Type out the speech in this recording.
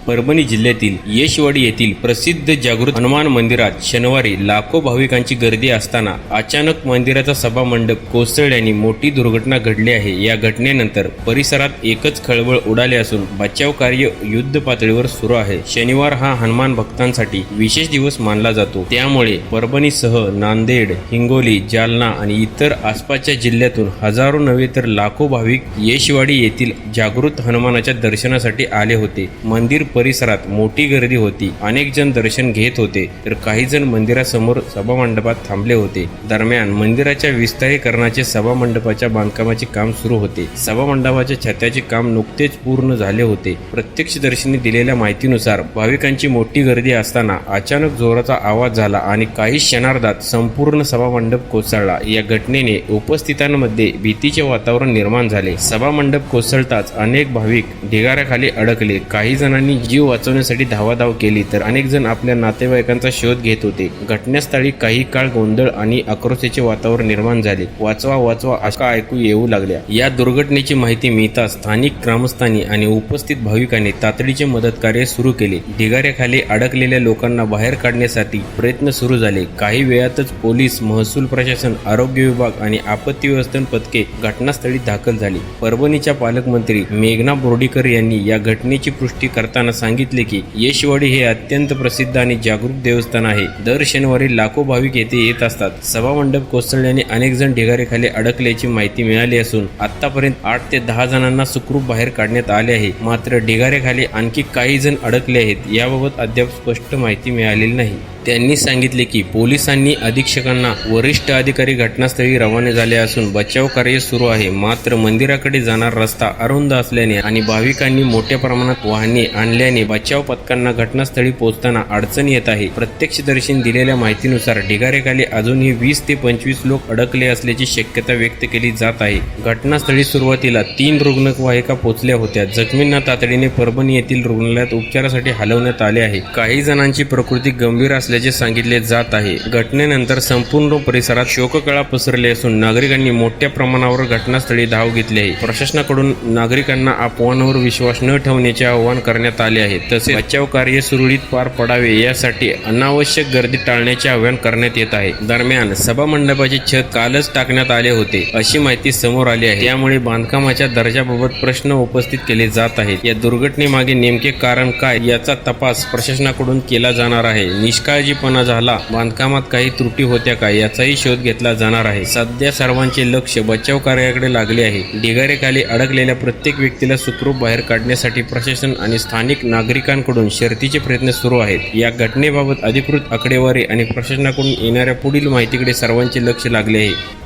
परभणी जिल्ह्यातील येशवाडी येथील प्रसिद्ध जागृत हनुमान मंदिरात शनिवारी लाखो भाविकांची गर्दी असताना अचानक मंदिराचा सभामंडप कोसळल्याने मोठी दुर्घटना घडली आहे। या घटनेनंतर परिसरात एकच खळबळ उडाली असून बचाव कार्य युद्ध पातळीवर सुरू आहे। शनिवार हा हनुमान भक्तांसाठी विशेष दिवस मानला जातो, त्यामुळे परभणीसह नांदेड, हिंगोली, जालना आणि इतर आसपासच्या जिल्ह्यातून हजारो नव्हे तर लाखो भाविक येशवाडी येथील जागृत हनुमानाच्या दर्शनासाठी आले होते। मंदिर परिसरात मोठी गर्दी होती। अनेक जण दर्शन घेत होते तर काही जण मंदिरासमोर सभामंडपात थांबले होते। दरम्यान मंदिराच्या विस्तारीकरणाचे सभामंडपाच्या बांधकामाचे काम सुरू होते। सभामंडपाच्या छताचे काम नुकतेच पूर्ण झाले होते। प्रत्यक्षदर्शींनी दिलेल्या माहितीनुसार भाविकांची मोठी गर्दी असताना अचानक जोराचा आवाज झाला आणि काही क्षणार्धात संपूर्ण सभामंडप कोसळला। या घटनेने उपस्थितांमध्ये भीतीचे वातावरण निर्माण झाले। सभामंडप कोसळताच अनेक भाविक ढिगाऱ्याखाली अडकले। काही जणांनी जीव वाचवण्यासाठी धावाधाव केली तर अनेक जण आपल्या नातेवाईकांचा शोध घेत होते। घटनास्थळी काही काळ गोंधळ आणि आक्रोशाचे वातावरण निर्माण झाले। वाचवा वाचवा अशा ऐकू येऊ लागल्या। या दुर्घटनेची माहिती मिळताच स्थानिक ग्रामस्थांनी आणि उपस्थित भाविकांनी तातडीचे मदत कार्य सुरू केले। ढिगाऱ्याखाली अडकलेल्या लोकांना बाहेर काढण्यासाठी प्रयत्न सुरू झाले। काही वेळातच पोलीस, महसूल प्रशासन, आरोग्य विभाग आणि आपत्ती व्यवस्थापन पथके घटनास्थळी दाखल झाली। परभणीच्या पालकमंत्री मेघना बोर्डीकर यांनी या घटनेची पुष्टी करताना सांगितले की येशवाडी हे अत्यंत प्रसिद्ध आणि जागरूक देवस्थान आहे। दर शनिवारी लाखो भाविक येथे येत असतात। सभामंडप कोसळल्याने अनेक जण ढिगाऱ्याखाली अडकल्याची माहिती मिळाली असून आतापर्यंत 8 ते 10 जणांना सुखरूप बाहेर काढण्यात आले आहे। मात्र ढिगाऱ्याखाली आणखी काही जण अडकले आहेत, याबाबत अद्याप स्पष्ट माहिती मिळालेली नाही। त्यांनी सांगितले की पोलिसांनी अधीक्षकांना वरिष्ठ अधिकारी घटनास्थळी रवाने झाले असून बचाव कार्य सुरू आहे। मात्र मंदिराकडे जाणारा रस्ता अरुंद असल्याने आणि भाविकांनी मोठ्या प्रमाणात वाहने आणल्याने बचाव पथकांना घटनास्थळी पोहोचताना अडचण येत आहे। प्रत्यक्षदर्शींनी दिलेल्या माहितीनुसार ढिगाऱ्याखाली अजूनही 20 ते 25 लोक अडकले असल्याची शक्यता व्यक्त केली जात आहे। घटनास्थळी सुरुवातीला 3 रुग्णवाहिका पोहोचल्या होत्या। जखमींना तातडीने परभणी येथील रुग्णालयात उपचारासाठी हलवण्यात आले आहे। काही जणांची प्रकृती गंभीर असल्याचे सांगितले जात आहे। घटनेनंतर संपूर्ण परिसरात शोककळा पसरली असून नागरिकांनी मोठ्या प्रमाणावर घटनास्थळी धाव घेतली आहे। प्रशासनाकडून नागरिकांना अफवांवर विश्वास न ठेवण्याचे आवाहन करण्यात आले आहे। तसेच बचाव कार्य सुरळीत पार पडावे यासाठी अनावश्यक गर्दी टाळण्याचे आवाहन करण्यात येत आहे। दरम्यान सभामंडपाचे छत कालच टाकण्यात आले होते अशी माहिती समोर आली आहे। त्यामुळे बांधकामाच्या दर्जाबाबत प्रश्न उपस्थित केले जात आहेत। या दुर्घटनेमागे नेमके कारण काय याचा तपास प्रशासनाकडून केला जाणार आहे। निष्काळजीपणा झाला, बांधकामात काही त्रुटी होत्या का याचाही शोध घेतला जाणार आहे। सध्या सर्वांचे लक्ष बचाव कार्याकडे लागले आहे। ढिगाऱ्याखाली अडकलेल्या प्रत्येक व्यक्तीला सुखरूप बाहेर काढण्यासाठी प्रशासन आणि स्थानिक नागरिकांकडून शर्थीचे प्रयत्न सुरू आहेत। या घटनेबाबत अधिकृत आकडेवारी आणि प्रशासनाकडून येणाऱ्या पुढील माहितीकडे सर्वांचे लक्ष लागले आहे।